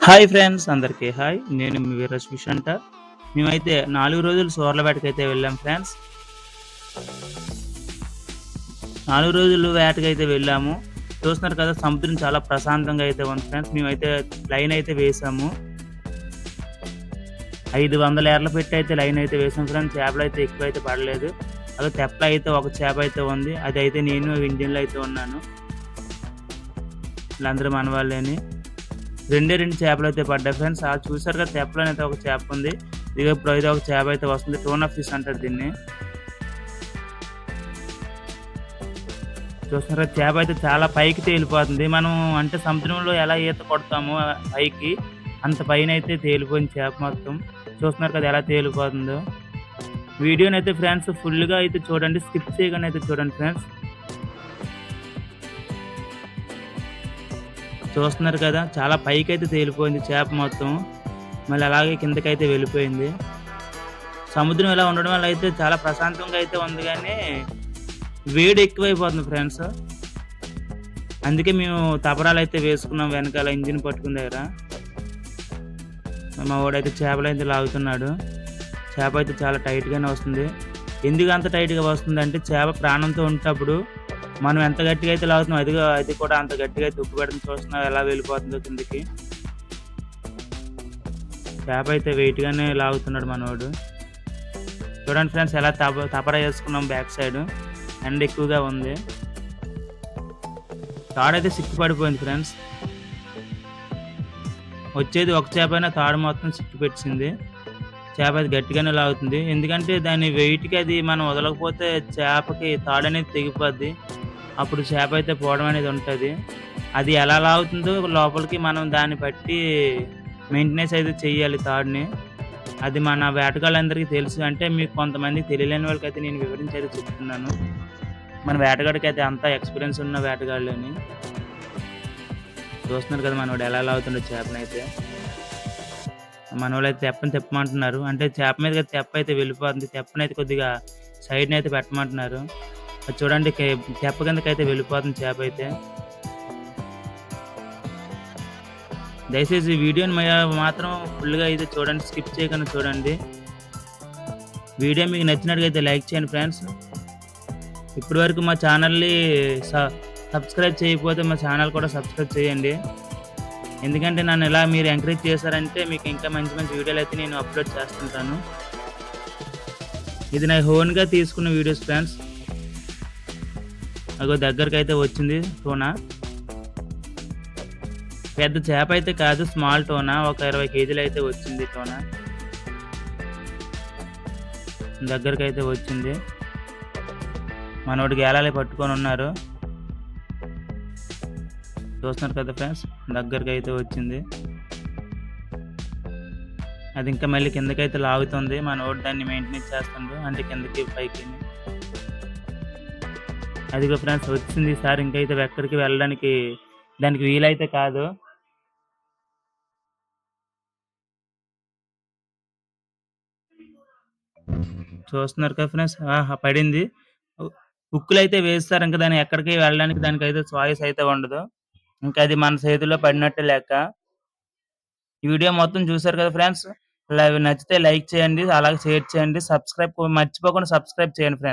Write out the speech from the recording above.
Hi friends అందరికీ hi. నేను మీ Viraj fish అంట. మేమైతే 4 రోజులు సోర్ల వేటకైతే వెళ్ళాం ఫ్రెండ్స్. 4 రోజులు వేటకైతే వెళ్ళాము. చూస్తున్నారు కదా, సముద్రం చాలా ప్రశాంతంగా అయితే ఉంది ఫ్రెండ్స్. మేమైతే లైన్ అయితే వేసాము. 500 ఎర్రలు పెట్టి అయితే లైన్ అయితే వేసాం ఫ్రెండ్స్. చేపలు అయితే ఎక్కువైతే పడలేదు. అలా తెప్ప అయితే ఒక చేప అయితే ఉంది. అది అయితే నేను ఇంజిన్లో అయితే ఉన్నాను. వీళ్ళందరూ మన వాళ్ళేని. రెండే 2 చేపలు అయితే పడ్డాయి ఫ్రెండ్స్. చూసారు కదా, తెప్పలోనే అయితే ఒక చేప ఉంది. ఇప్పుడు అయితే ఒక చేప అయితే వస్తుంది. టోనా ఫిష్ అంటారు దీన్ని. చూస్తున్నారు కదా, చేప అయితే చాలా పైకి తేలిపోతుంది. మనం అంటే సముద్రంలో ఎలా ఈత కొడతామో పైకి, అంత పైన అయితే తేలిపోయింది చేప మొత్తం. చూస్తున్నారు కదా ఎలా తేలిపోతుందో. వీడియోని అయితే ఫ్రెండ్స్ ఫుల్గా అయితే చూడండి, స్కిప్ చేయగానే అయితే చూడండి ఫ్రెండ్స్. చూస్తున్నారు కదా, చాలా పైకి అయితే తేలిపోయింది చేప మొత్తం. మళ్ళీ అలాగే కిందకైతే వెళ్ళిపోయింది. సముద్రం ఇలా ఉండడం వల్ల అయితే చాలా ప్రశాంతంగా అయితే ఉంది, కానీ వేడి ఎక్కువైపోతుంది ఫ్రెండ్స్. అందుకే మేము తపరాలు అయితే వేసుకున్నాం వెనకాల ఇంజిన్ పట్టుకున్న దగ్గర. మా వాడైతే చేపలు అయితే లాగుతున్నాడు. చేప అయితే చాలా టైట్గానే వస్తుంది. ఎందుకు అంత టైట్గా వస్తుంది అంటే, చేప ప్రాణంతో ఉంటప్పుడు మనం ఎంత గట్టిగా అయితే లాగుతున్నాం, అది కూడా అంత గట్టిగా అయితే ఉప్పు పెడుతుంది. చూస్తున్నాం ఎలా వెళ్ళిపోతుందో కిందకి. చేప అయితే వెయిట్గానే లాగుతున్నాడు మనోడు. చూడండి ఫ్రెండ్స్, ఎలా తపరా వేసుకున్నాం బ్యాక్ సైడ్. ఎండ ఎక్కువగా ఉంది. తాడైతే సిక్కు పడిపోయింది ఫ్రెండ్స్. వచ్చేది ఒక చేప అయినా తాడు మొత్తం సిక్కు పెట్టింది. చేప అది గట్టిగానే లాగుతుంది. ఎందుకంటే దాని వెయిట్కి అది మనం వదలకపోతే చేపకి తాడు అనేది తెగిపోద్ది. అప్పుడు చేప అయితే పోవడం అనేది ఉంటుంది. అది ఎలా లాగుతుందో లోపలికి మనం దాన్ని బట్టి మెయింటెనెన్స్ అయితే చెయ్యాలి తాడుని. అది మన వేటగాళ్ళందరికీ తెలుసు. అంటే మీకు కొంతమందికి తెలియలేని వాళ్ళకైతే నేను వివరించి అయితే చెప్తున్నాను. మన వేటగాడికి అయితే అంతా ఎక్స్పీరియన్స్ ఉన్న వేటగాళ్ళని. చూస్తున్నారు కదా మనోడు ఎలా లాగుతుండో చేపనైతే. మనోళ్ళు అయితే తెప్పని తెప్పమంటున్నారు. అంటే చేప మీద తెప్ప అయితే వెళ్ళిపోతుంది. తెప్పనైతే కొద్దిగా సైడ్ని అయితే పెట్టమంటున్నారు. అది చూడండి, తెప్ప కిందకైతే వెళ్ళిపోతుంది చేప అయితే. దయచేసి వీడియోని మాత్రం ఫుల్గా అయితే చూడండి, స్కిప్ చేయకుండా చూడండి. వీడియో మీకు నచ్చినట్టుగైతే లైక్ చేయండి ఫ్రెండ్స్. ఇప్పటి వరకు మా ఛానల్ని సబ్స్క్రైబ్ చేయకపోతే మా ఛానల్ కూడా సబ్స్క్రైబ్ చేయండి. ఎందుకంటే నన్ను ఇలా మీరు ఎంకరేజ్ చేశారంటే మీకు ఇంకా మంచి మంచి వీడియోలు అయితే నేను అప్లోడ్ చేస్తుంటాను. ఇది నా ఓన్గా తీసుకున్న వీడియోస్ ఫ్రెండ్స్. అగో దగ్గరకు అయితే వచ్చింది టోనా. పెద్ద చేప అయితే కాదు, స్మాల్ టోనా. ఒక 20 కేజీలు అయితే వచ్చింది టోనా. దగ్గరకు అయితే వచ్చింది. మనోడు గేలాలే పట్టుకొని ఉన్నారు. చూస్తున్నారు కదా ఫ్రెండ్స్, దగ్గరకు అయితే వచ్చింది. అది ఇంకా మళ్ళీ కిందకైతే లాగుతుంది. మనోడు దాన్ని మెయింటెనెన్స్ చేస్తుండ్రు, అంటే కిందకి పైకి. అదిగో ఫ్రెండ్స్ వచ్చింది. ఈసారి ఇంకైతే ఎక్కడికి వెళ్ళడానికి దానికి వీలైతే కాదు. చూస్తున్నారు కదా ఫ్రెండ్స్, పడింది. హుక్కులు అయితే వేస్తారు, ఇంకా దాన్ని ఎక్కడికి వెళ్ళడానికి దానికైతే చాయిస్ అయితే ఉండదు. ఇంకా అది మన చేతిలో పడినట్టే లెక్క. ఈ వీడియో మొత్తం చూసారు కదా ఫ్రెండ్స్. నచ్చితే లైక్ చేయండి, అలాగే షేర్ చేయండి, మర్చిపోకుండా సబ్స్క్రైబ్ చేయండి ఫ్రెండ్స్.